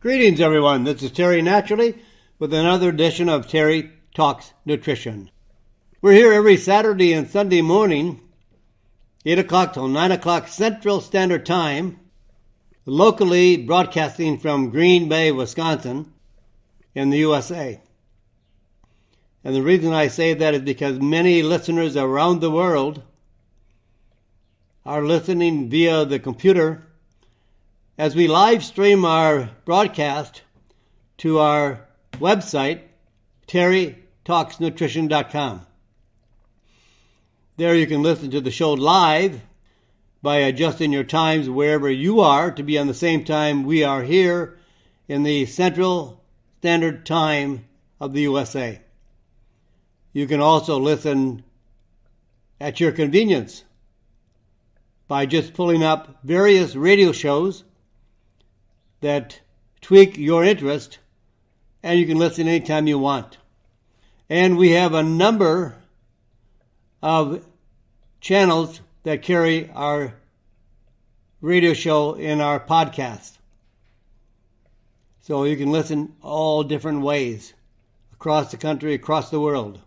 Greetings, everyone. This is Terry Naturally with another edition of Terry Talks Nutrition. We're here every Saturday and Sunday morning, 8 o'clock till 9 o'clock Central Standard Time, locally broadcasting from Green Bay, Wisconsin, in the USA. And the reason I say that is because many listeners around the world are listening via the computer as we live stream our broadcast to our website, terrytalksnutrition.com. There you can listen to the show live by adjusting your times wherever you are to be on the same time we are here in the Central Standard Time of the USA. You can also listen at your convenience by just pulling up various radio shows that tweak your interest, and you can listen anytime you want. And we have a number of channels that carry our radio show in our podcast. So you can listen all different ways across the country, across the world.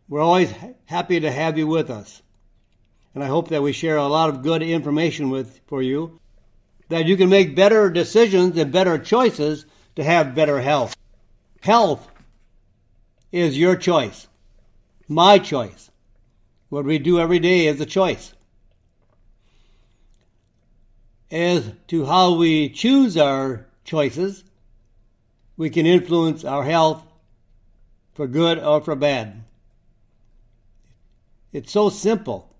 We're always happy to have you with us. And I hope that we share a lot of good information for you, that you can make better decisions and better choices to have better health. Health is your choice, my choice. What we do every day is a choice. As to how we choose our choices, we can influence our health for good or for bad. It's so simple.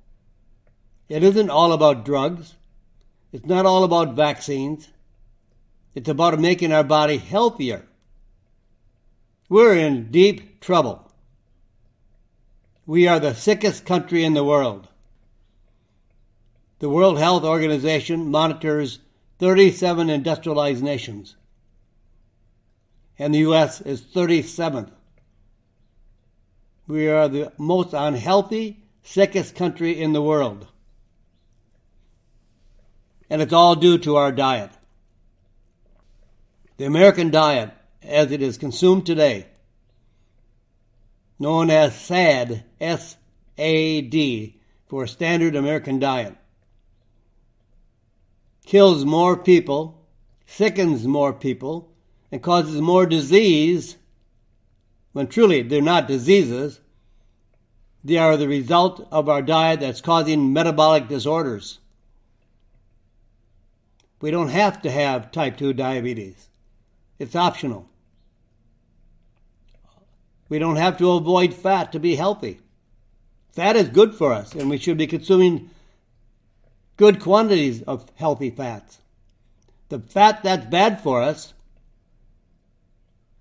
It isn't all about drugs. It's not all about vaccines. It's about making our body healthier. We're in deep trouble. We are the sickest country in the world. The World Health Organization monitors 37 industrialized nations, and the U.S. is 37th. We are the most unhealthy, sickest country in the world. And it's all due to our diet. The American diet, as it is consumed today, known as SAD, S-A-D, for Standard American Diet, kills more people, sickens more people, and causes more disease, when truly they're not diseases. They are the result of our diet that's causing metabolic disorders. We don't have to have type 2 diabetes. It's optional. We don't have to avoid fat to be healthy. Fat is good for us, and we should be consuming good quantities of healthy fats. The fat that's bad for us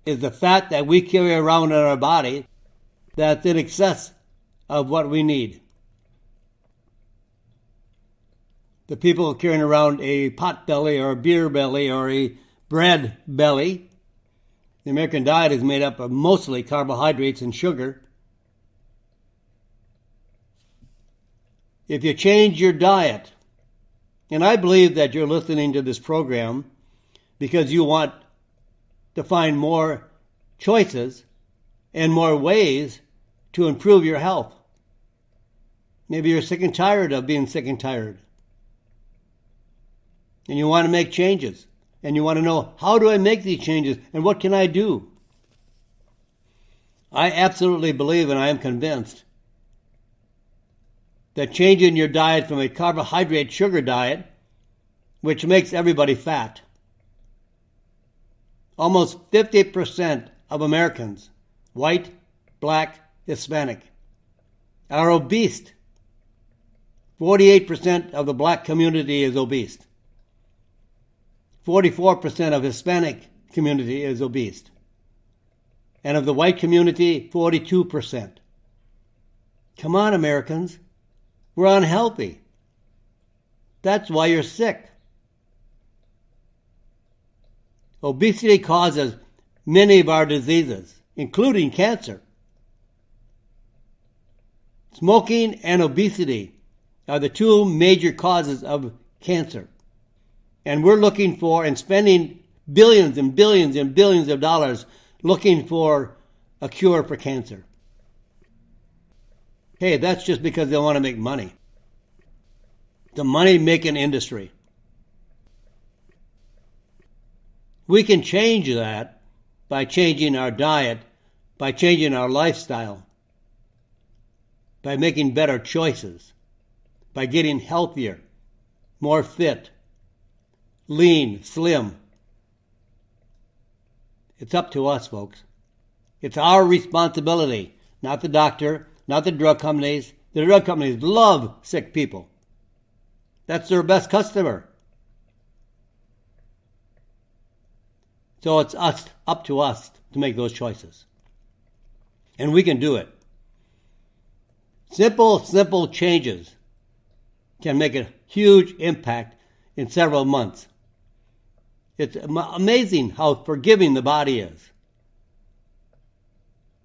is the fat that we carry around in our body that's in excess of what we need. The people carrying around a pot belly or a beer belly or a bread belly. The American diet is made up of mostly carbohydrates and sugar. If you change your diet, and I believe that you're listening to this program because you want to find more choices and more ways to improve your health. Maybe you're sick and tired of being sick and tired. And you want to make changes. And you want to know, how do I make these changes? And what can I do? I absolutely believe, and I am convinced, that changing your diet from a carbohydrate sugar diet, which makes everybody fat. Almost 50% of Americans, white, black, Hispanic, are obese. 48% of the black community is obese. 44% of Hispanic community is obese. And of the white community, 42%. Come on, Americans. We're unhealthy. That's why you're sick. Obesity causes many of our diseases, including cancer. Smoking and obesity are the two major causes of cancer. And we're looking for and spending billions and billions and billions of dollars looking for a cure for cancer. Hey, that's just because they want to make money. It's a money-making industry. We can change that by changing our diet, by changing our lifestyle, by making better choices, by getting healthier, more fit, lean, slim. It's up to us, folks. It's our responsibility, not the doctor, not the drug companies. The drug companies love sick people. That's their best customer. So it's up to us to make those choices. And we can do it. Simple changes can make a huge impact in several months. It's amazing how forgiving the body is.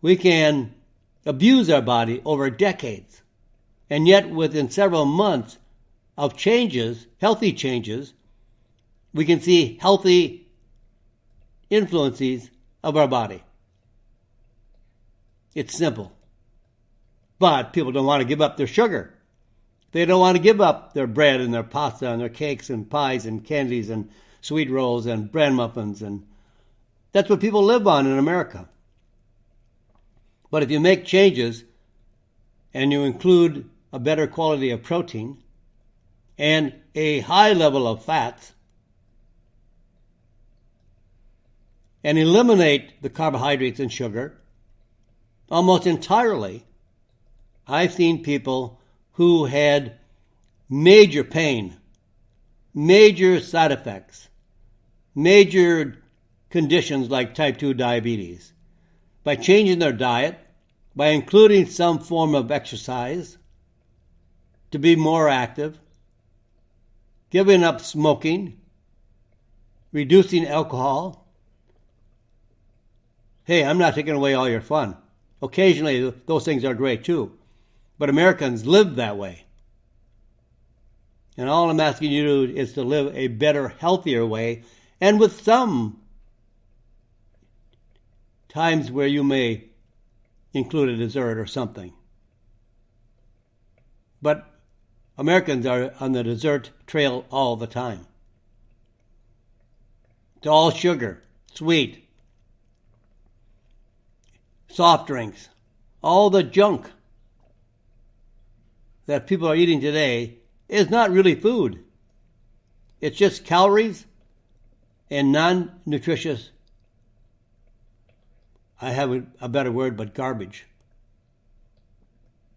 We can abuse our body over decades, and yet within several months of changes, healthy changes, we can see healthy influences of our body. It's simple. But people don't want to give up their sugar. They don't want to give up their bread and their pasta and their cakes and pies and candies and sweet rolls and bread muffins. And that's what people live on in America. But if you make changes and you include a better quality of protein and a high level of fats and eliminate the carbohydrates and sugar almost entirely, I've seen people who had major pain, major side effects, major conditions like type 2 diabetes, by changing their diet, by including some form of exercise to be more active, giving up smoking, reducing alcohol. Hey, I'm not taking away all your fun. Occasionally, those things are great too. But Americans live that way. And all I'm asking you to do is to live a better, healthier way, and with some times where you may include a dessert or something. But Americans are on the dessert trail all the time. It's all sugar, sweet, soft drinks, all the junk that people are eating today is not really food. It's just calories and non-nutritious, I have a better word, but garbage.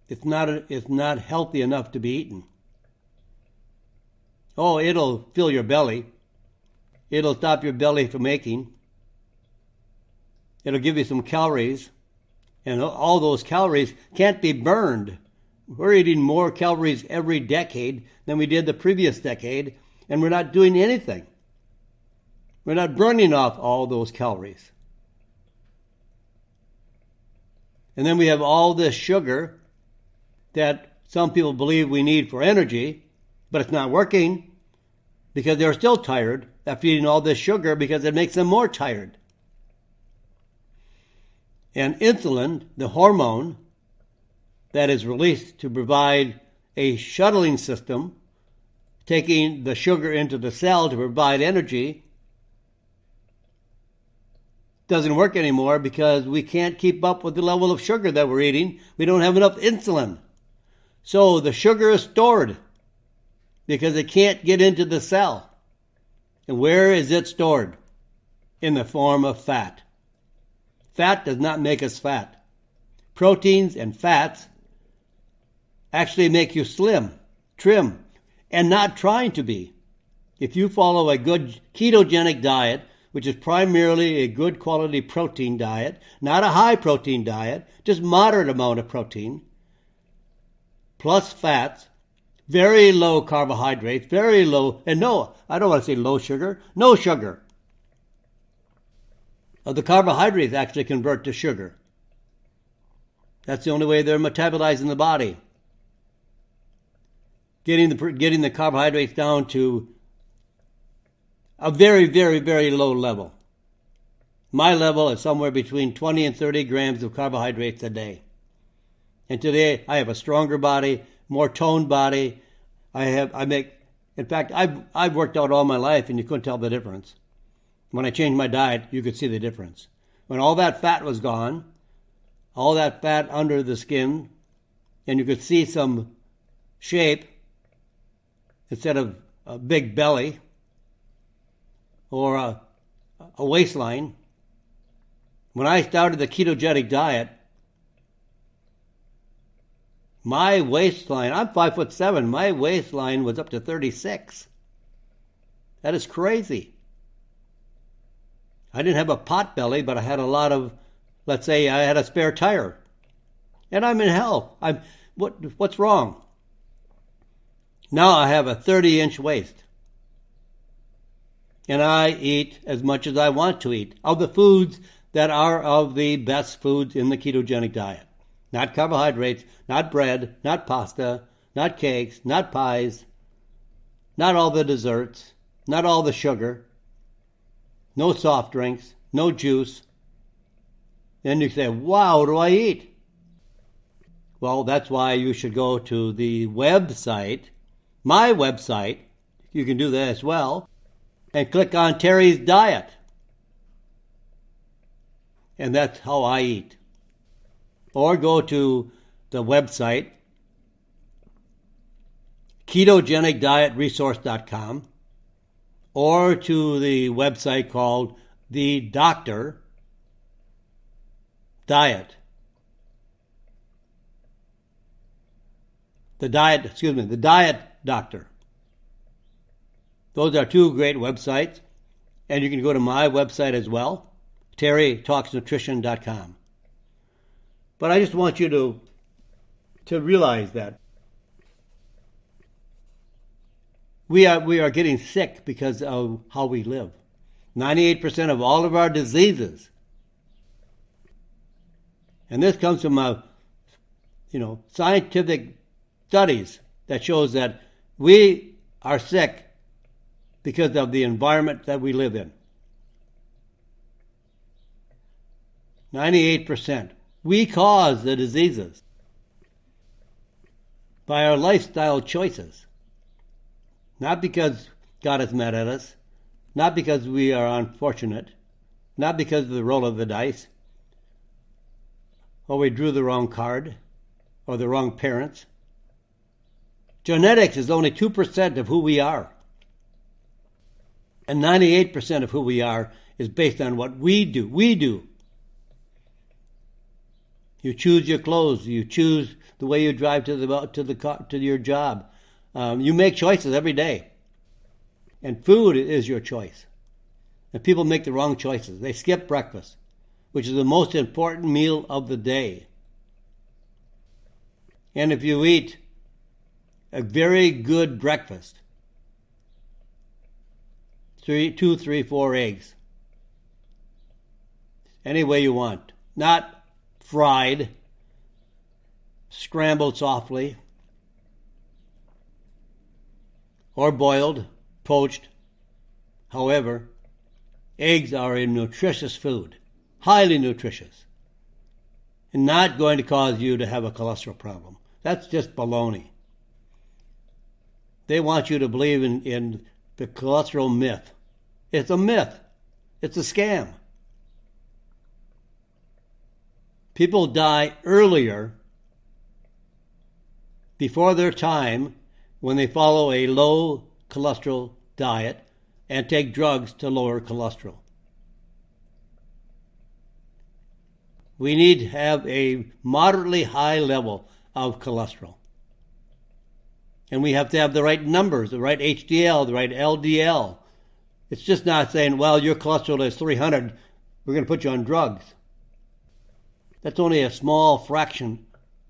It's not healthy enough to be eaten. Oh, it'll fill your belly. It'll stop your belly from aching. It'll give you some calories. And all those calories can't be burned. We're eating more calories every decade than we did the previous decade, and we're not doing anything. We're not burning off all those calories. And then we have all this sugar that some people believe we need for energy, but it's not working because they're still tired after eating all this sugar because it makes them more tired. And insulin, the hormone that is released to provide a shuttling system, taking the sugar into the cell to provide energy, doesn't work anymore because we can't keep up with the level of sugar that we're eating. We don't have enough insulin. So the sugar is stored because it can't get into the cell. And where is it stored? In the form of fat. Fat does not make us fat. Proteins and fats actually make you slim, trim, and not trying to be. If you follow a good ketogenic diet, which is primarily a good quality protein diet, not a high protein diet, just moderate amount of protein, plus fats, very low carbohydrates, very low, and no, I don't want to say low sugar, no sugar. The carbohydrates actually convert to sugar. That's the only way they're metabolized in the body. Getting the carbohydrates down to a very, very, very low level. My level is somewhere between 20 and 30 grams of carbohydrates a day. And today I have a stronger body, more toned body. In fact, I've worked out all my life and you couldn't tell the difference. When I changed my diet, you could see the difference. When all that fat was gone, all that fat under the skin, and you could see some shape instead of a big belly or a waistline. When I started the ketogenic diet, my waistline, I'm 5'7", my waistline was up to 36. That is crazy. I didn't have a pot belly, but I had a lot of, let's say I had a spare tire. And I'm in health. What's wrong? Now I have a 30-inch waist. And I eat as much as I want to eat of the foods that are of the best foods in the ketogenic diet. Not carbohydrates, not bread, not pasta, not cakes, not pies, not all the desserts, not all the sugar, no soft drinks, no juice. Then you say, wow, what do I eat? Well, that's why you should go to the website, my website, you can do that as well, and click on Terry's Diet. And that's how I eat. Or go to the website, ketogenicdietresource.com, or to the website called The Doctor Diet. The Diet Doctor. Those are two great websites, and you can go to my website as well, terrytalksnutrition.com. But I just want you to realize that we are getting sick because of how we live. 98% of all of our diseases, and this comes from scientific studies that shows that we are sick because of the environment that we live in. 98%. We cause the diseases by our lifestyle choices. Not because God is mad at us, not because we are unfortunate, not because of the roll of the dice, or we drew the wrong card, or the wrong parents. Genetics is only 2% of who we are. And 98% of who we are is based on what we do. We do. You choose your clothes. You choose the way you drive to your job. You make choices every day. And food is your choice. And people make the wrong choices. They skip breakfast, which is the most important meal of the day. And if you eat a very good breakfast, 2, 3, 4 eggs, any way you want, not fried, scrambled softly, or boiled, poached. However, eggs are a nutritious food, highly nutritious, and not going to cause you to have a cholesterol problem. That's just baloney. They want you to believe in the cholesterol myth. It's a myth. It's a scam. People die earlier, before their time, when they follow a low cholesterol diet and take drugs to lower cholesterol. We need to have a moderately high level of cholesterol. And we have to have the right numbers, the right HDL, the right LDL. It's just not saying, well, your cholesterol is 300, we're going to put you on drugs. That's only a small fraction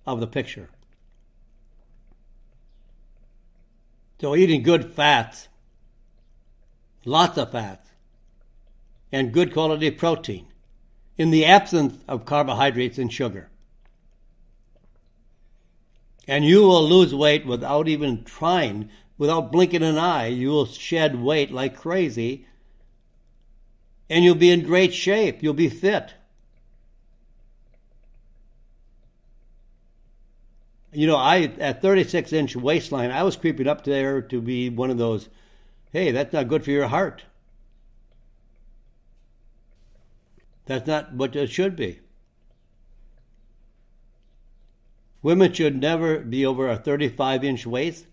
of the picture. So eating good fats, lots of fats, and good quality protein in the absence of carbohydrates and sugar. And you will lose weight without even trying, without blinking an eye. You will shed weight like crazy and you'll be in great shape. You'll be fit. You know, at 36-inch waistline, I was creeping up there to be one of those, hey, that's not good for your heart. That's not what it should be. Women should never be over a 35-inch waist,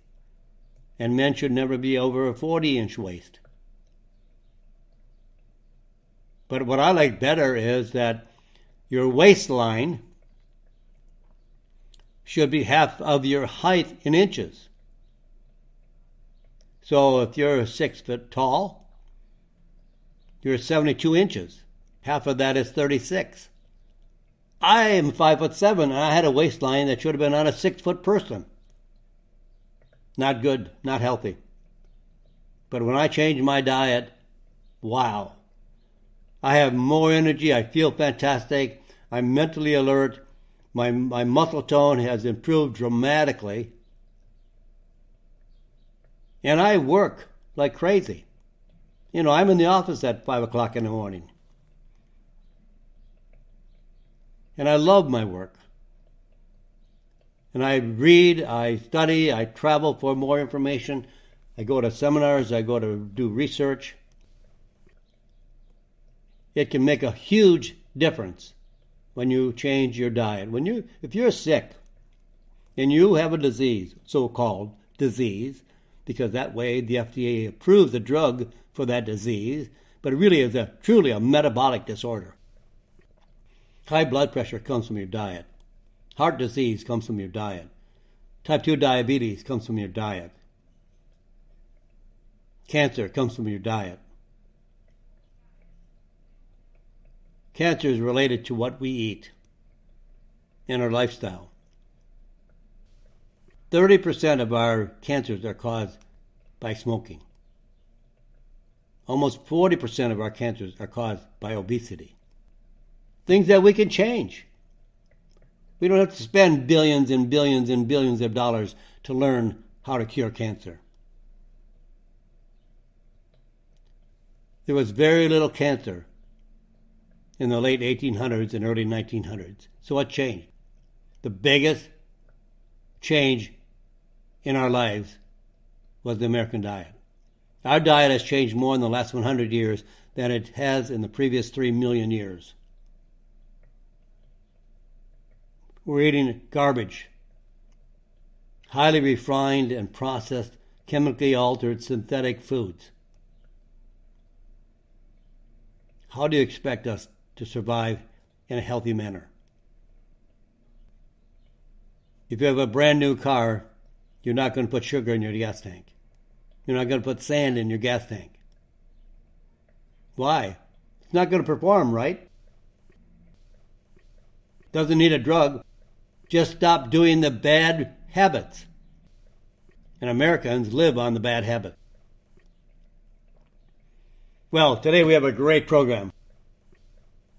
and men should never be over a 40-inch waist. But what I like better is that your waistline should be half of your height in inches. So if you're 6 foot tall, you're 72 inches. Half of that is 36. I am 5'7", and I had a waistline that should have been on a 6-foot person. Not good, not healthy. But when I changed my diet, wow. I have more energy, I feel fantastic, I'm mentally alert, my muscle tone has improved dramatically, and I work like crazy. You know, I'm in the office at 5 o'clock in the morning. And I love my work. And I read, I study, I travel for more information. I go to seminars, I go to do research. It can make a huge difference when you change your diet. If you're sick and you have a disease, so-called disease, because that way the FDA approves a drug for that disease, but it really is truly a metabolic disorder. High blood pressure comes from your diet. Heart disease comes from your diet. Type 2 diabetes comes from your diet. Cancer comes from your diet. Cancer is related to what we eat and our lifestyle. 30% of our cancers are caused by smoking. Almost 40% of our cancers are caused by obesity. Things that we can change. We don't have to spend billions and billions and billions of dollars to learn how to cure cancer. There was very little cancer in the late 1800s and early 1900s. So what changed? The biggest change in our lives was the American diet. Our diet has changed more in the last 100 years than it has in the previous 3 million years. We're eating garbage, highly refined and processed, chemically altered synthetic foods. How do you expect us to survive in a healthy manner? If you have a brand new car, you're not going to put sugar in your gas tank. You're not going to put sand in your gas tank. Why? It's not going to perform, right? Doesn't need a drug. Just stop doing the bad habits. And Americans live on the bad habit. Well, today we have a great program.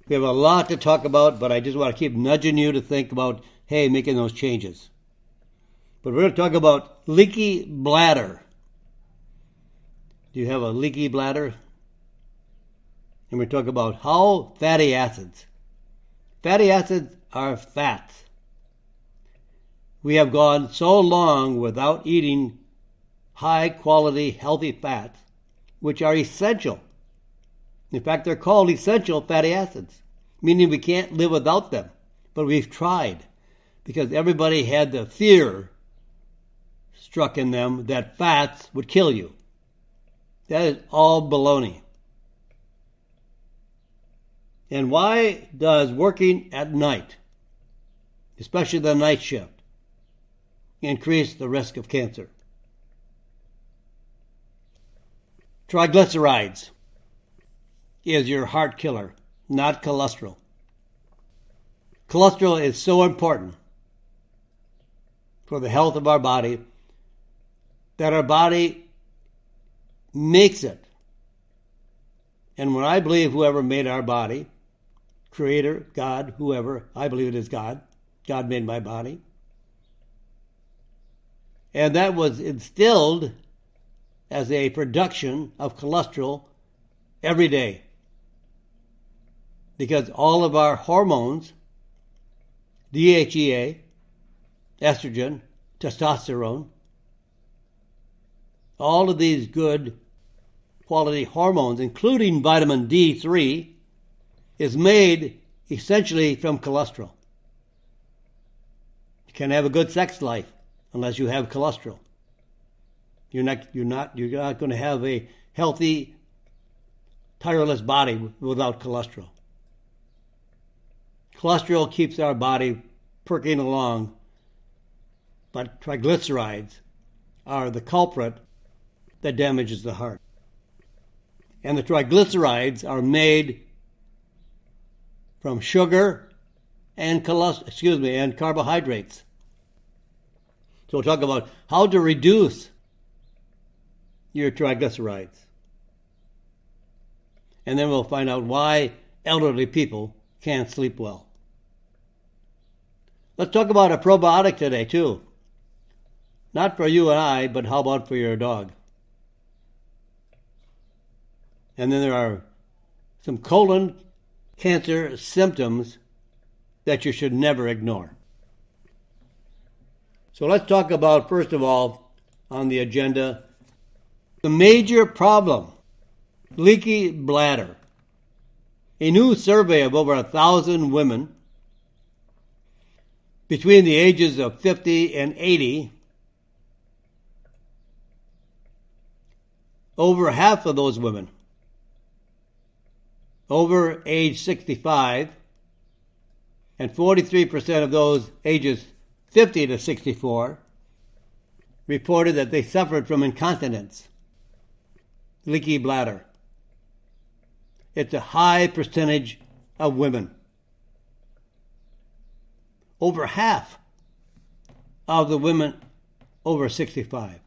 We have a lot to talk about, but I just want to keep nudging you to think about, hey, making those changes. But we're going to talk about leaky bladder. Do you have a leaky bladder? And we talk about how fatty acids. Fatty acids are fats. We have gone so long without eating high-quality, healthy fats, which are essential. In fact, they're called essential fatty acids, meaning we can't live without them. But we've tried, because everybody had the fear struck in them that fats would kill you. That is all baloney. And why does working at night, especially the night shift, increase the risk of cancer? Triglycerides is your heart killer, not cholesterol. Cholesterol is so important for the health of our body that our body makes it. And when I believe whoever made our body, Creator, God, whoever, I believe it is God. God made my body. And that was instilled as a production of cholesterol every day. because all of our hormones, DHEA, estrogen, testosterone, all of these good quality hormones, including vitamin D3, is made essentially from cholesterol. You can't have a good sex life unless you have cholesterol. You're not going to have a healthy, tireless body without cholesterol. Cholesterol keeps our body perking along, but triglycerides are the culprit that damages the heart. And the triglycerides are made from sugar and carbohydrates. So we'll talk about how to reduce your triglycerides. And then we'll find out why elderly people can't sleep well. Let's talk about a probiotic today, too. Not for you and I, but how about for your dog? And then there are some colon cancer symptoms that you should never ignore. So let's talk about, first of all, on the agenda, the major problem, leaky bladder. A new survey of over 1,000 women between the ages of 50 and 80, over half of those women over age 65, and 43% of those ages 50 to 64 reported that they suffered from incontinence, leaky bladder. It's a high percentage of women. Over half of the women over 65.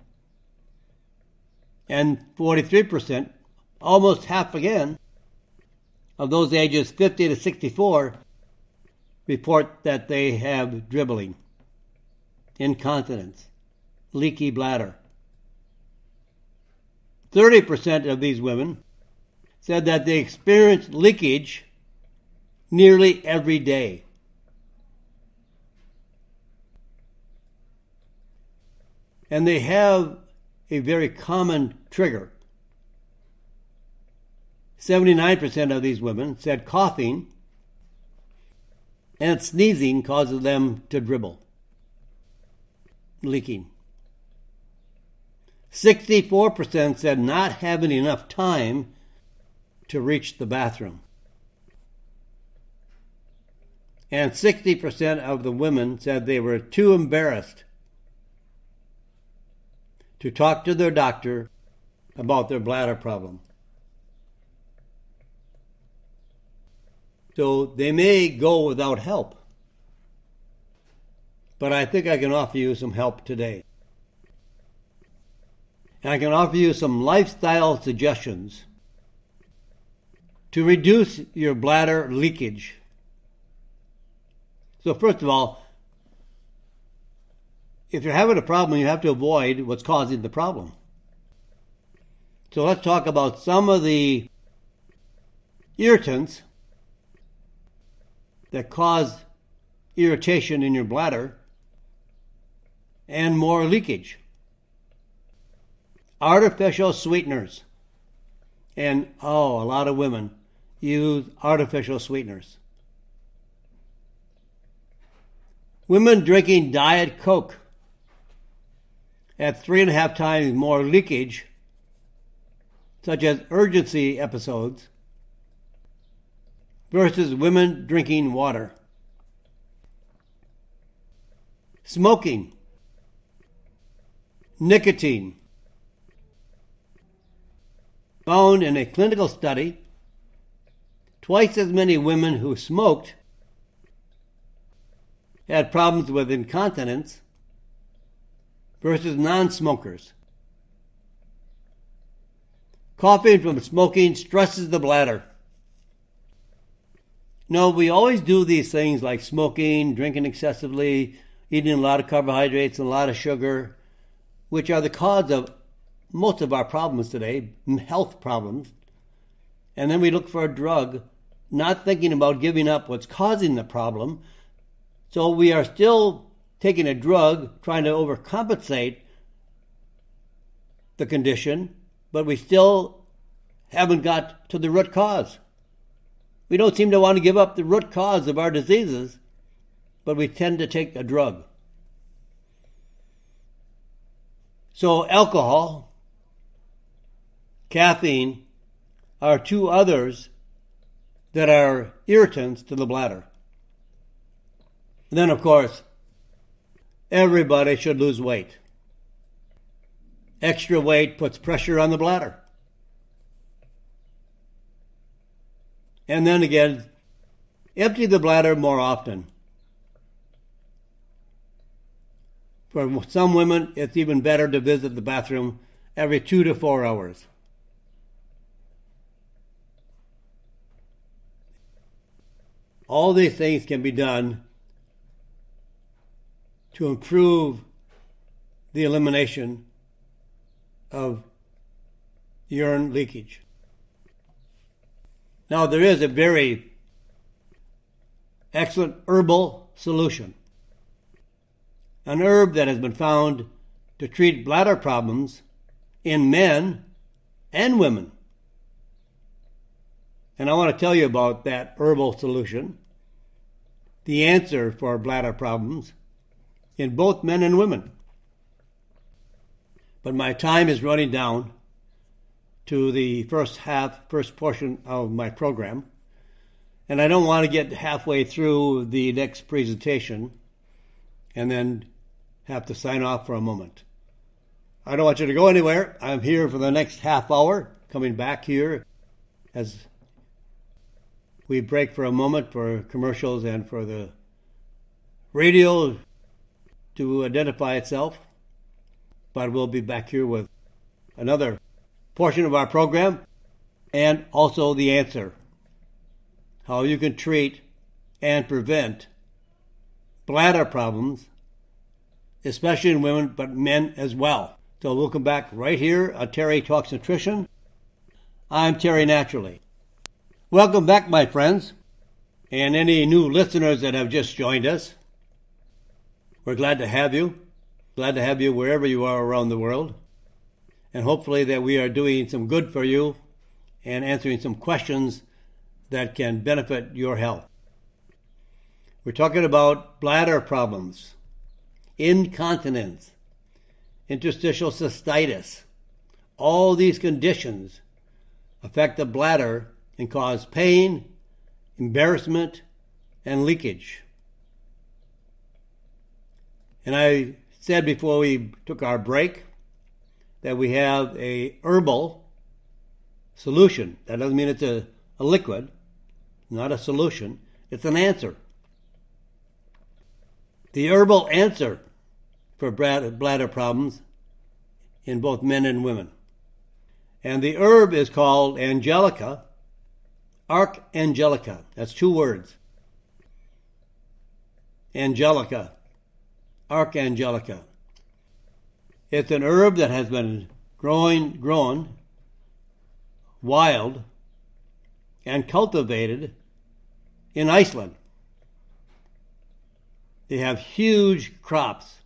And 43%, almost half again, of those ages 50 to 64 report that they have dribbling, incontinence, leaky bladder. 30% of these women said that they experience leakage nearly every day. And they have a very common trigger. 79% of these women said coughing and sneezing causes them to dribble, leaking. 64% said not having enough time to reach the bathroom. And 60% of the women said they were too embarrassed to talk to their doctor about their bladder problem. So they may go without help, but I think I can offer you some help today. And I can offer you some lifestyle suggestions to reduce your bladder leakage. So first of all, if you're having a problem, you have to avoid what's causing the problem. So let's talk about some of the irritants that cause irritation in your bladder and more leakage. Artificial sweeteners. And a lot of women use artificial sweeteners. Women drinking Diet Coke at 3.5 times more leakage, such as urgency episodes, versus women drinking water. Smoking, nicotine. Found in a clinical study, twice as many women who smoked had problems with incontinence versus non-smokers. Coughing from smoking stresses the bladder. No, we always do these things like smoking, drinking excessively, eating a lot of carbohydrates and a lot of sugar, which are the cause of most of our problems today, health problems. And then we look for a drug not thinking about giving up what's causing the problem. So we are still taking a drug, trying to overcompensate the condition, but we still haven't got to the root cause. We don't seem to want to give up the root cause of our diseases, but we tend to take a drug. So alcohol, caffeine are two others that are irritants to the bladder. And then, of course, everybody should lose weight. Extra weight puts pressure on the bladder. And then again, empty the bladder more often. For some women, it's even better to visit the bathroom every 2 to 4 hours. All these things can be done to improve the elimination of urine leakage. Now, there is a very excellent herbal solution. An herb that has been found to treat bladder problems in men and women. And I want to tell you about that herbal solution, the answer for bladder problems in both men and women. But my time is running down to the first portion of my program, and I don't want to get halfway through the next presentation and then have to sign off for a moment. I don't want you to go anywhere. I'm here for the next half hour, coming back here as we break for a moment for commercials and for the radio to identify itself. But we'll be back here with another portion of our program and also the answer, how you can treat and prevent bladder problems, especially in women, but men as well. So we'll come back right here on Terry Talks Nutrition. I'm Terry Naturally. Welcome back, my friends, and any new listeners that have just joined us. We're glad to have you. Glad to have you wherever you are around the world. And hopefully that we are doing some good for you and answering some questions that can benefit your health. We're talking about bladder problems, incontinence, interstitial cystitis. All these conditions affect the bladder and cause pain, embarrassment, and leakage. And I said before we took our break that we have a herbal solution. That doesn't mean it's a liquid, not a solution. It's an answer. The herbal answer for bladder problems in both men and women. And the herb is called Angelica, Angelica. That's 2 words. Angelica, Angelica. It's an herb that has been grown wild and cultivated in Iceland. They have huge crops.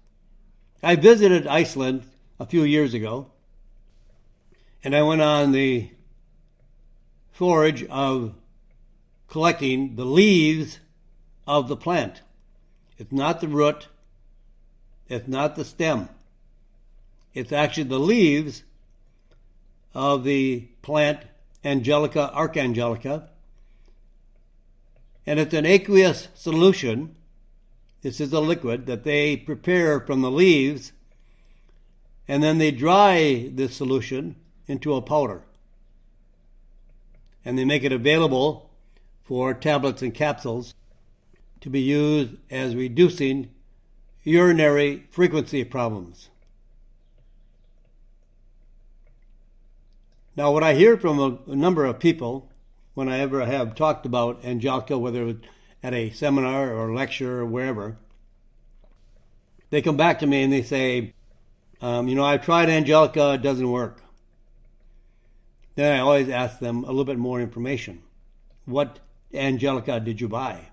I visited Iceland a few years ago, and I went on the forage of collecting the leaves of the plant. It's not the root. It's not the stem. It's actually the leaves of the plant Angelica, Angelica. And it's an aqueous solution. This is a liquid that they prepare from the leaves, and then they dry this solution into a powder. And they make it available for tablets and capsules to be used as reducing urinary frequency problems. Now, what I hear from a number of people when I ever have talked about Angelica, whether it's at a seminar or lecture or wherever, they come back to me and they say, I've tried Angelica, it doesn't work. Then I always ask them a little bit more information. What Angelica did you buy?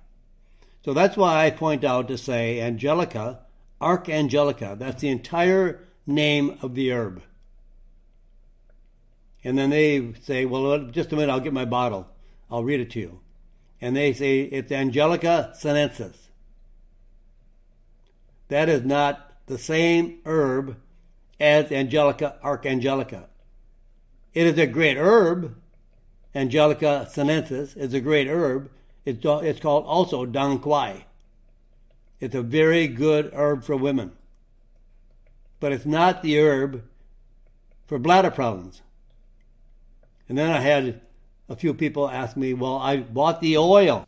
So that's why I point out to say Angelica, Archangelica. That's the entire name of the herb. And then they say, well, just a minute, I'll get my bottle. I'll read it to you. And they say it's Angelica Sinensis. That is not the same herb as Angelica Archangelica. It is a great herb. Angelica Sinensis is a great herb. It's called also Dong Quai. It's a very good herb for women. But it's not the herb for bladder problems. And then I had a few people ask me, well, I bought the oil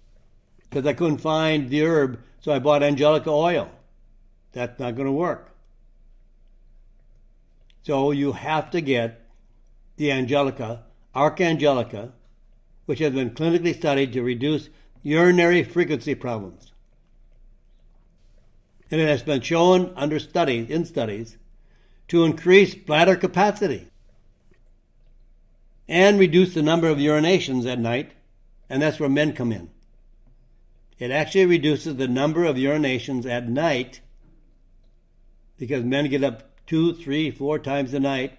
because I couldn't find the herb, so I bought Angelica oil. That's not going to work. So you have to get the Angelica, Archangelica, which has been clinically studied to reduce urinary frequency problems. And it has been shown in studies to increase bladder capacity and reduce the number of urinations at night, and that's where men come in. It actually reduces the number of urinations at night because men get up 2, 3, 4 times a night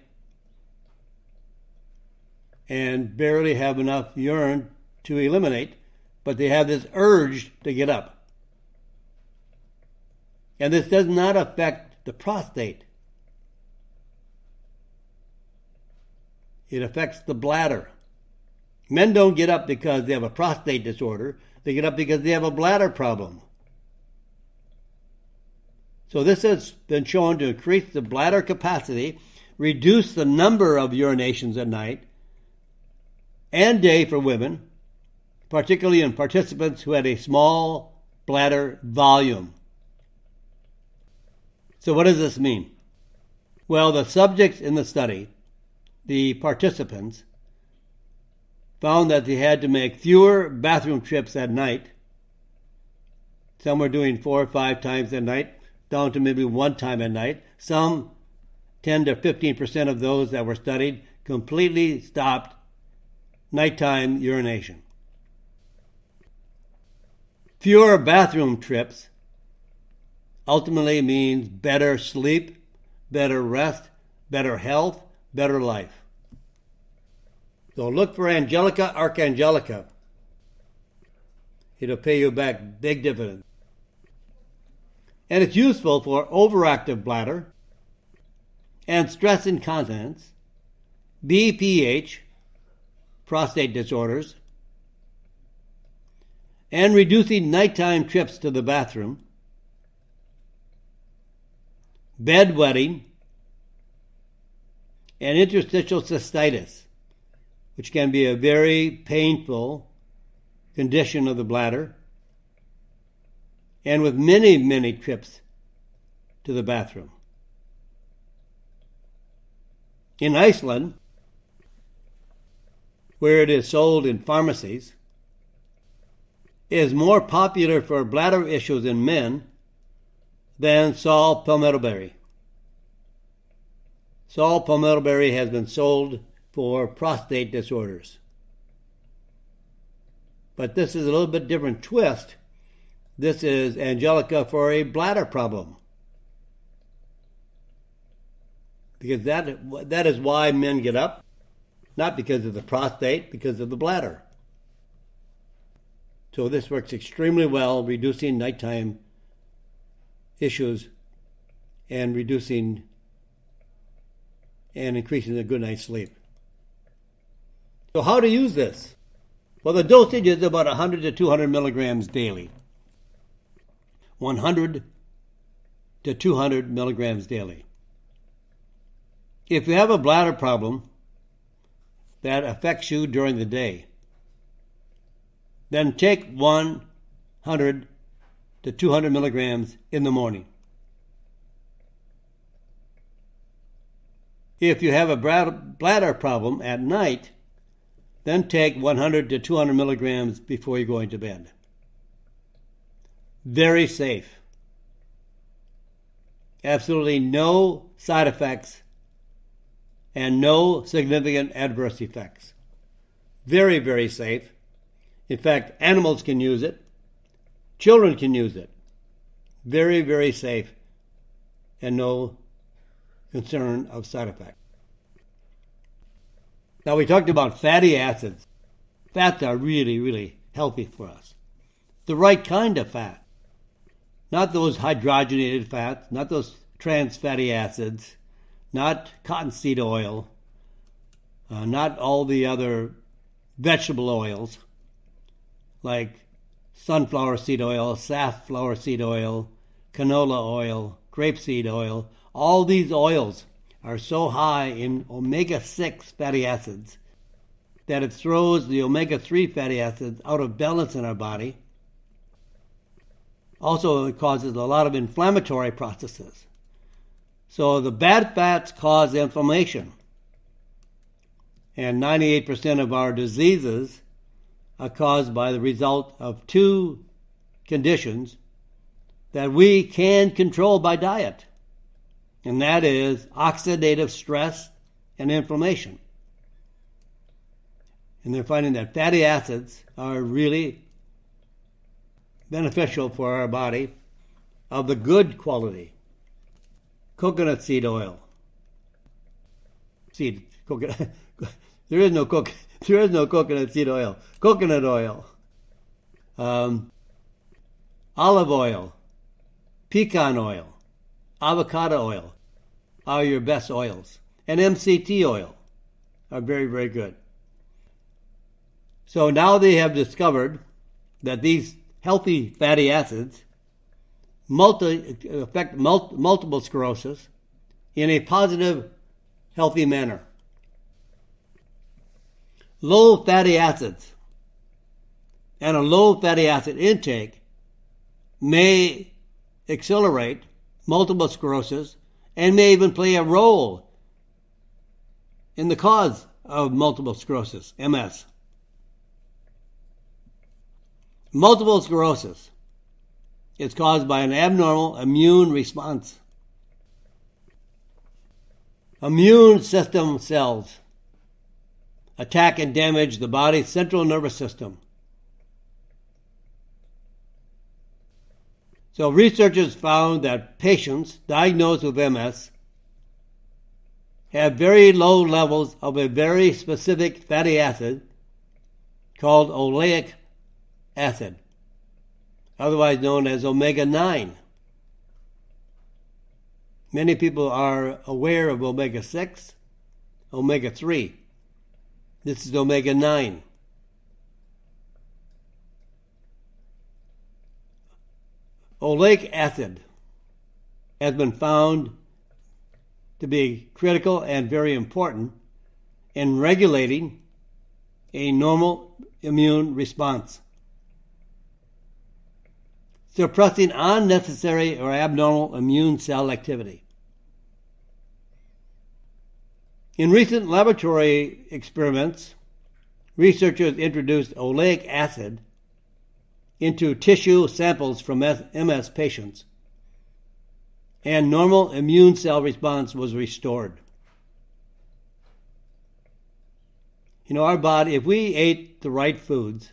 and barely have enough urine to eliminate, but they have this urge to get up. And this does not affect the prostate. It affects the bladder. Men don't get up because they have a prostate disorder. They get up because they have a bladder problem. So this has been shown to increase the bladder capacity, reduce the number of urinations at night and day for women, particularly in participants who had a small bladder volume. So what does this mean? Well, the subjects in the study, the participants, found that they had to make fewer bathroom trips at night. Some were doing 4 or 5 times a night, down to maybe 1 time at night. Some, 10 to 15% of those that were studied, completely stopped nighttime urination. Fewer bathroom trips ultimately means better sleep, better rest, better health, better life. So look for Angelica Archangelica. It'll pay you back big dividends. And it's useful for overactive bladder and stress incontinence, BPH, prostate disorders, and reducing nighttime trips to the bathroom, bedwetting, and interstitial cystitis, which can be a very painful condition of the bladder, and with many, many trips to the bathroom. In Iceland, where it is sold in pharmacies, it is more popular for bladder issues in men than saw palmettoberry. Saw palmettoberry has been sold for prostate disorders. But this is a little bit different twist. This is Angelica for a bladder problem. Because that is why men get up, not because of the prostate, because of the bladder. So this works extremely well, reducing nighttime issues and reducing and increasing a good night's sleep. So how to use this? Well, the dosage is about 100 to 200 milligrams daily. 100 to 200 milligrams daily. If you have a bladder problem that affects you during the day, then take 100 to 200 milligrams in the morning. If you have a bladder problem at night, then take 100 to 200 milligrams before you're going to bed. Very safe. Absolutely no side effects and no significant adverse effects. Very, very safe. In fact, animals can use it. Children can use it. Very, very safe and no concern of side effect. Now, we talked about fatty acids. Fats are really, really healthy for us. The right kind of fat. Not those hydrogenated fats, not those trans fatty acids, not cottonseed oil, not all the other vegetable oils like sunflower seed oil, safflower seed oil, canola oil, grapeseed oil. All these oils are so high in omega-6 fatty acids that it throws the omega-3 fatty acids out of balance in our body. Also, it causes a lot of inflammatory processes. So the bad fats cause inflammation. And 98% of our diseases are caused by the result of two conditions that we can control by diet. And that is oxidative stress and inflammation. And they're finding that fatty acids are really beneficial for our body of the good quality. Coconut seed oil. Coconut. There is no coconut seed oil. Coconut oil. Olive oil. Pecan oil. Avocado oil are your best oils. And MCT oil are very, very good. So now they have discovered that these healthy fatty acids affect multiple sclerosis in a positive, healthy manner. Low fatty acids and a low fatty acid intake may accelerate multiple sclerosis and may even play a role in the cause of multiple sclerosis, MS. Multiple sclerosis is caused by an abnormal immune response. Immune system cells attack and damage the body's central nervous system. So researchers found that patients diagnosed with MS have very low levels of a very specific fatty acid called oleic acid, otherwise known as omega-9. Many people are aware of omega-6, omega-3. This is omega-9. Oleic acid has been found to be critical and very important in regulating a normal immune response, suppressing unnecessary or abnormal immune cell activity. In recent laboratory experiments, researchers introduced oleic acid into tissue samples from MS patients, and normal immune cell response was restored. You know, our body, if we ate the right foods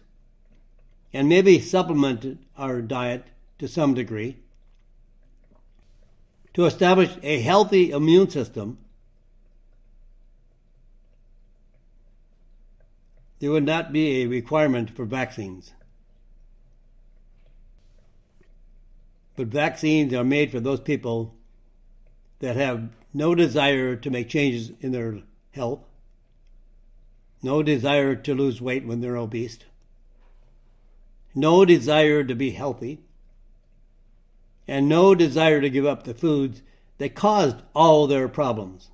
and maybe supplemented our diet to some degree to establish a healthy immune system, there would not be a requirement for vaccines. But vaccines are made for those people that have no desire to make changes in their health, no desire to lose weight when they're obese, no desire to be healthy, and no desire to give up the foods that caused all their problems.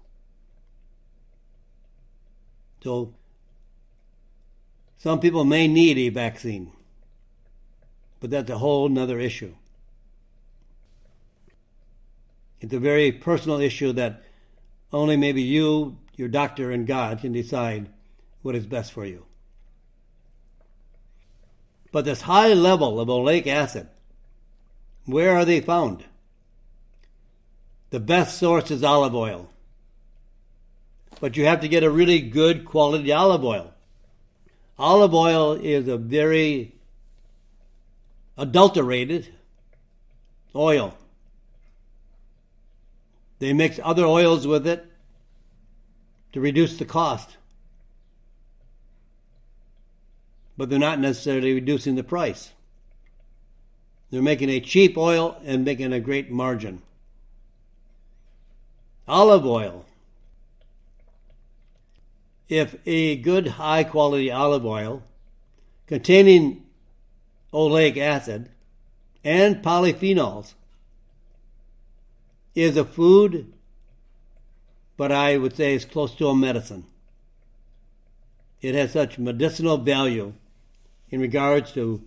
So, some people may need a vaccine, but that's a whole nother issue. It's a very personal issue that only maybe you, your doctor, and God can decide what is best for you. But this high level of oleic acid, where are they found? The best source is olive oil. But you have to get a really good quality olive oil. Olive oil is a very adulterated oil. They mix other oils with it to reduce the cost, but they're not necessarily reducing the price. They're making a cheap oil and making a great margin. Olive oil. If a good high-quality olive oil containing oleic acid and polyphenols is a food, but I would say it's close to a medicine. It has such medicinal value in regards to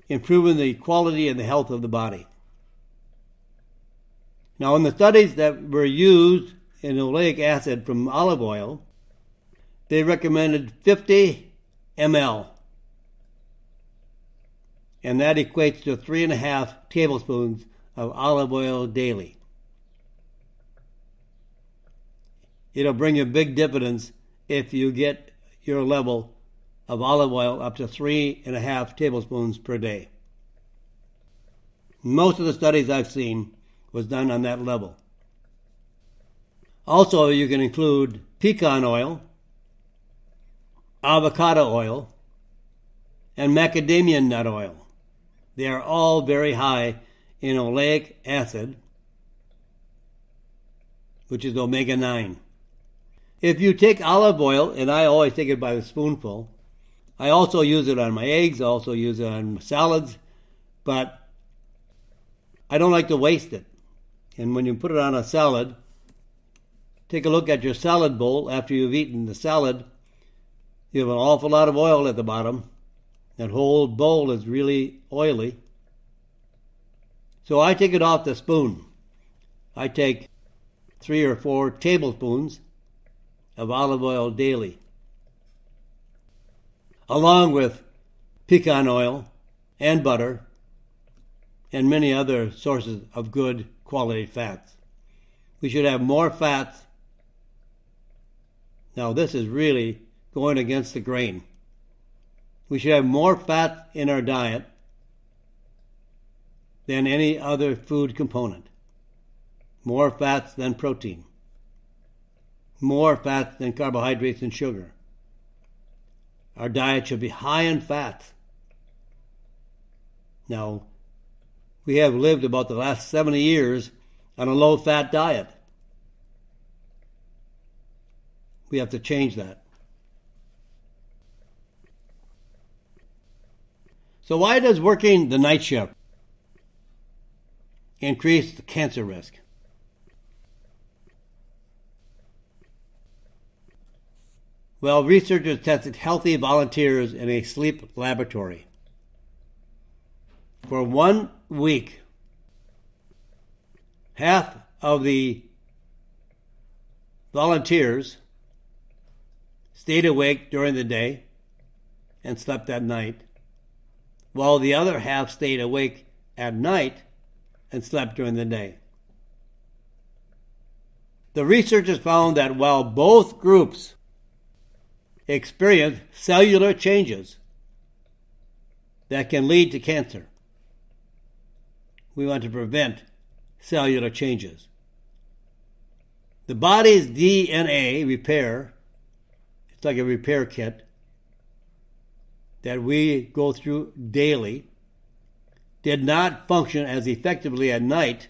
improving the quality and the health of the body. Now, in the studies that were used in oleic acid from olive oil, they recommended 50 ml, and that equates to 3.5 tablespoons of olive oil daily. It'll bring you big dividends if you get your level of olive oil up to 3.5 tablespoons per day. Most of the studies I've seen was done on that level. Also, you can include pecan oil, avocado oil, and macadamia nut oil. They are all very high in oleic acid, which is omega-9. If you take olive oil, and I always take it by the spoonful, I also use it on my eggs, I also use it on salads, but I don't like to waste it. And when you put it on a salad, take a look at your salad bowl after you've eaten the salad. You have an awful lot of oil at the bottom. That whole bowl is really oily. So I take it off the spoon. I take 3 or 4 tablespoons of olive oil daily, along with pecan oil and butter and many other sources of good quality fats. We should have more fats. Now, this is really going against the grain. We should have more fat in our diet than any other food component. More fats than protein. More fats than carbohydrates and sugar. Our diet should be high in fats. Now, we have lived about the last 70 years on a low-fat diet. We have to change that. So why does working the night shift increase the cancer risk? Well, researchers tested healthy volunteers in a sleep laboratory. For 1 week, half of the volunteers stayed awake during the day and slept at night, while the other half stayed awake at night and slept during the day. The researchers found that while both groups experienced cellular changes that can lead to cancer, we want to prevent cellular changes. The body's DNA repair, it's like a repair kit that we go through daily, did not function as effectively at night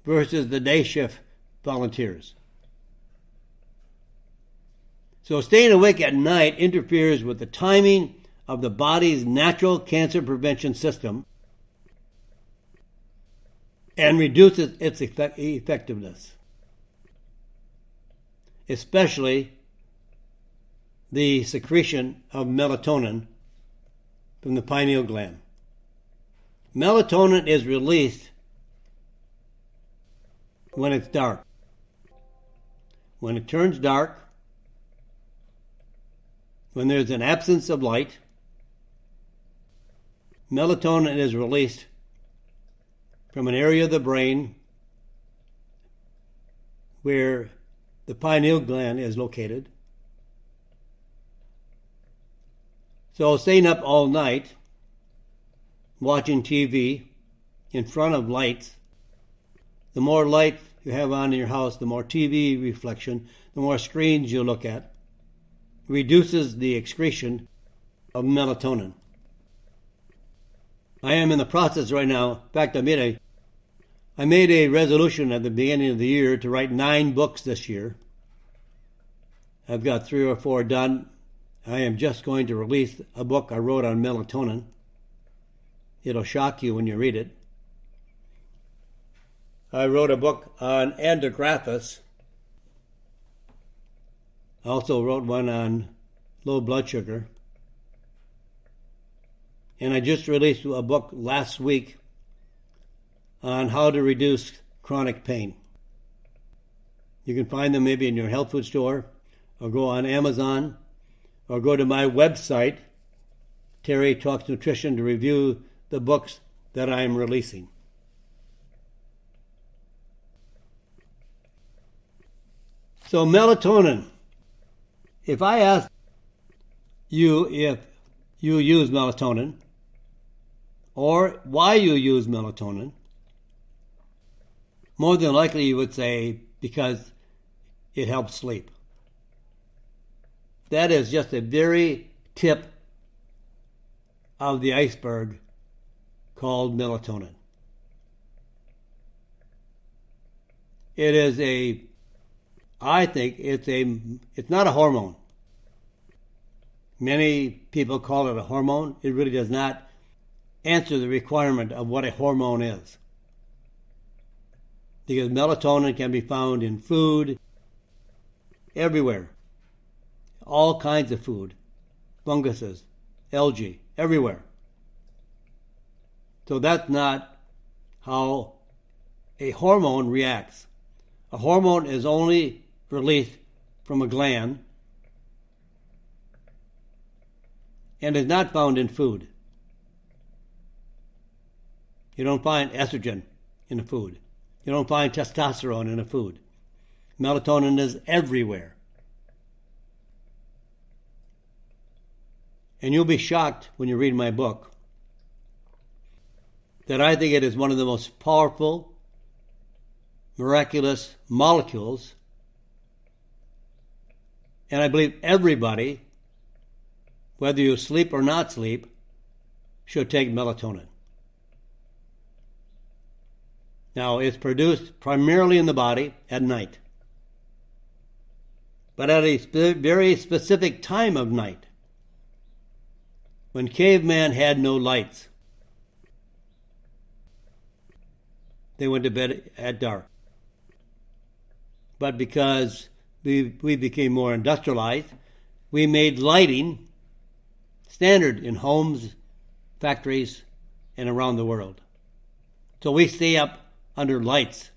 versus the day shift volunteers. So staying awake at night interferes with the timing of the body's natural cancer prevention system and reduces its effectiveness, especially the secretion of melatonin from the pineal gland. Melatonin is released when it's dark. When it turns dark, when there's an absence of light, melatonin is released from an area of the brain where the pineal gland is located, So staying up all night, watching TV in front of lights, the more light you have on in your house, the more TV reflection, the more screens you look at, reduces the excretion of melatonin. I am in the process right now. In fact, I made a resolution at the beginning of the year to write 9 books this year. I've got 3 or 4 done. I am just going to release a book I wrote on melatonin. It'll shock you when you read it. I wrote a book on andrographis. I also wrote one on low blood sugar. And I just released a book last week on how to reduce chronic pain. You can find them maybe in your health food store, or go on Amazon, or go to my website, Terry Talks Nutrition, to review the books that I am releasing. So melatonin. If I ask you if you use melatonin, or why you use melatonin, more than likely you would say because it helps sleep. That is just a very tip of the iceberg called melatonin. It is I think it's not a hormone. Many people call it a hormone. It really does not answer the requirement of what a hormone is. Because melatonin can be found in food, everywhere. All kinds of food, funguses, algae, everywhere. So that's not how a hormone reacts. A hormone is only released from a gland and is not found in food. You don't find estrogen in a food. You don't find testosterone in a food. Melatonin is everywhere. And you'll be shocked when you read my book that I think it is one of the most powerful, miraculous molecules. And I believe everybody, whether you sleep or not sleep, should take melatonin. Now, it's produced primarily in the body at night, but at a very specific time of night, when caveman had no lights. They went to bed at dark. But because we became more industrialized, we made lighting standard in homes, factories, and around the world. So we stay up under lights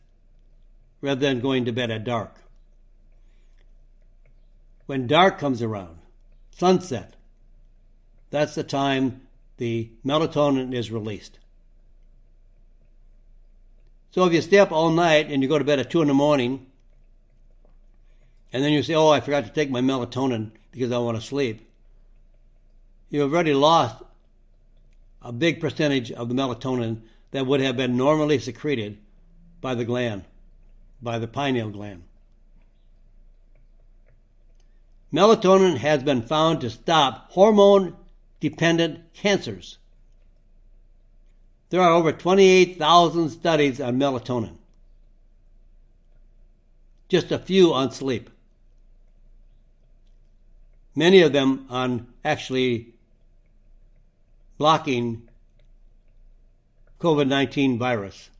rather than going to bed at dark. When dark comes around, sunset, that's the time the melatonin is released. So if you stay up all night and you go to bed at 2 in the morning, and then you say, oh, I forgot to take my melatonin because I want to sleep, you've already lost a big percentage of the melatonin that would have been normally secreted by the gland, by the pineal gland. Melatonin has been found to stop hormone-dependent cancers. There are over 28,000 studies on melatonin. Just a few on sleep. Many of them on actually blocking COVID-19 virus,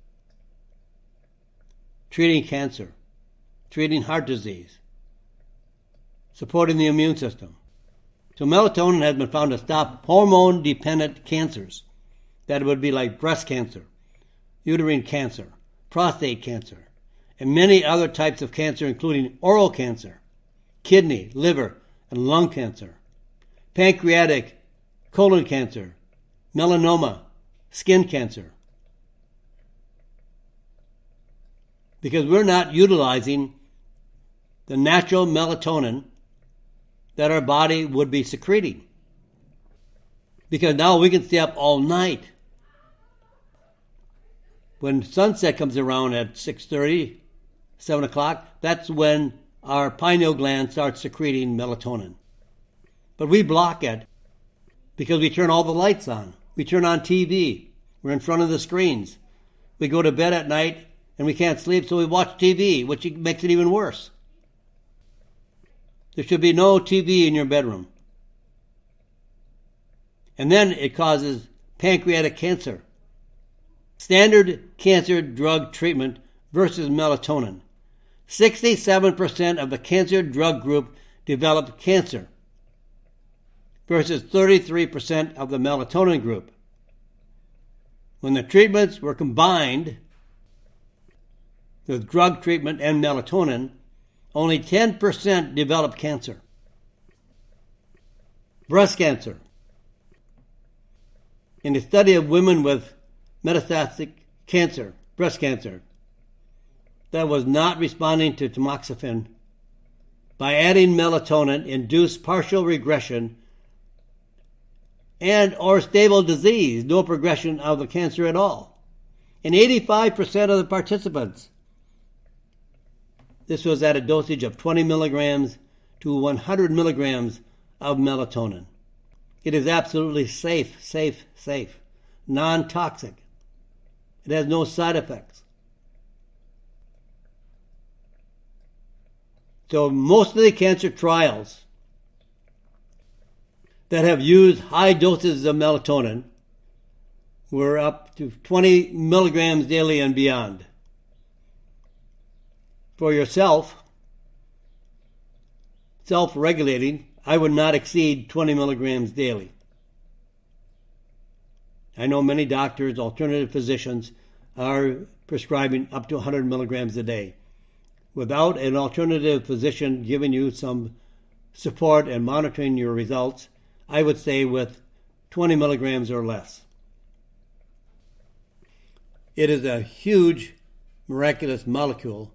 treating cancer, treating heart disease, supporting the immune system. So melatonin has been found to stop hormone-dependent cancers. That would be like breast cancer, uterine cancer, prostate cancer, and many other types of cancer, including oral cancer, kidney, liver, and lung cancer, pancreatic, colon cancer, melanoma, skin cancer. Because we're not utilizing the natural melatonin that our body would be secreting. because now we can stay up all night. When sunset comes around at 6:30, 7 o'clock, that's when our pineal gland starts secreting melatonin. But we block it because we turn all the lights on. We turn on TV. We're in front of the screens. We go to bed at night and we can't sleep, so we watch TV, which makes it even worse. There should be no TV in your bedroom. And then it causes pancreatic cancer. Standard cancer drug treatment versus melatonin. 67% of the cancer drug group developed cancer versus 33% of the melatonin group. When the treatments were combined with drug treatment and melatonin, only 10% developed cancer. Breast cancer. In a study of women with metastatic cancer, breast cancer, that was not responding to tamoxifen, by adding melatonin, induced partial regression and or stable disease, no progression of the cancer at all. In 85% of the participants, this was at a dosage of 20 milligrams to 100 milligrams of melatonin. It is absolutely safe, non-toxic. It has no side effects. So most of the cancer trials that have used high doses of melatonin were up to 20 milligrams daily and beyond. For yourself, self-regulating, I would not exceed 20 milligrams daily. I know many doctors, alternative physicians, are prescribing up to 100 milligrams a day. Without an alternative physician giving you some support and monitoring your results, I would say with 20 milligrams or less. It is a huge, miraculous molecule.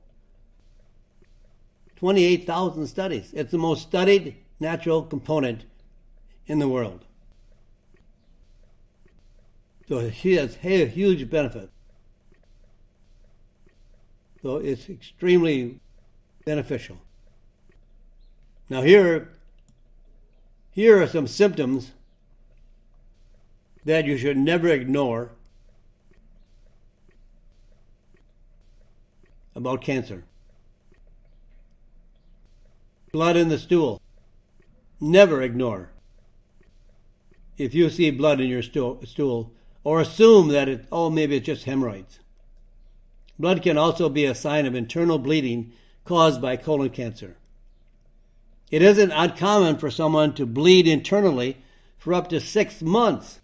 28,000 studies. It's the most studied natural component in the world. So it has a huge benefit. So it's extremely beneficial. Now here are some symptoms that you should never ignore about cancer. Blood in the stool. Never ignore. If you see blood in your stool, or assume that maybe it's just hemorrhoids. Blood can also be a sign of internal bleeding caused by colon cancer. It isn't uncommon for someone to bleed internally for up to 6 months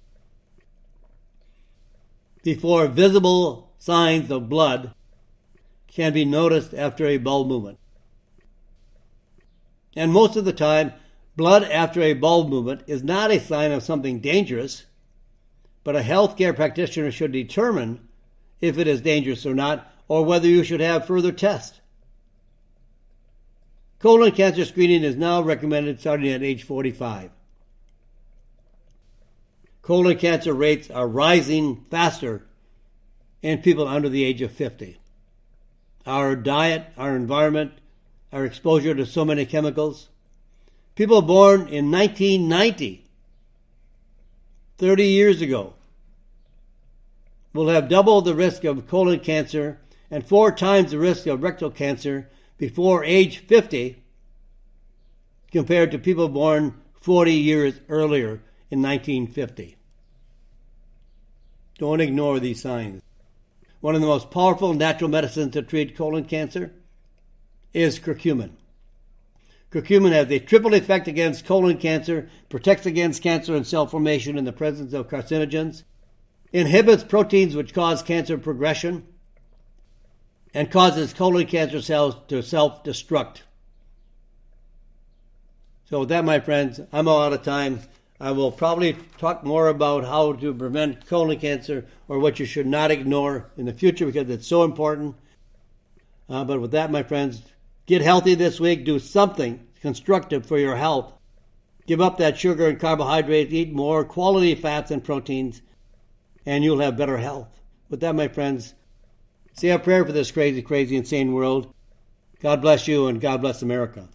before visible signs of blood can be noticed after a bowel movement. And most of the time, blood after a bowel movement is not a sign of something dangerous, but a healthcare practitioner should determine if it is dangerous or not, or whether you should have further tests. Colon cancer screening is now recommended starting at age 45. Colon cancer rates are rising faster in people under the age of 50. Our diet, our environment, our exposure to so many chemicals. People born in 1990, 30 years ago, will have double the risk of colon cancer and 4 times the risk of rectal cancer before age 50 compared to people born 40 years earlier in 1950. Don't ignore these signs. One of the most powerful natural medicines to treat colon cancer is curcumin. Curcumin has a triple effect against colon cancer, protects against cancer and cell formation in the presence of carcinogens, inhibits proteins which cause cancer progression, and causes colon cancer cells to self-destruct. So with that, my friends, I'm all out of time. I will probably talk more about how to prevent colon cancer or what you should not ignore in the future because it's so important. But with that, my friends, get healthy this week. Do something constructive for your health. Give up that sugar and carbohydrates, eat more quality fats and proteins, and you'll have better health. With that, my friends, say a prayer for this crazy, insane world. God bless you, and God bless America.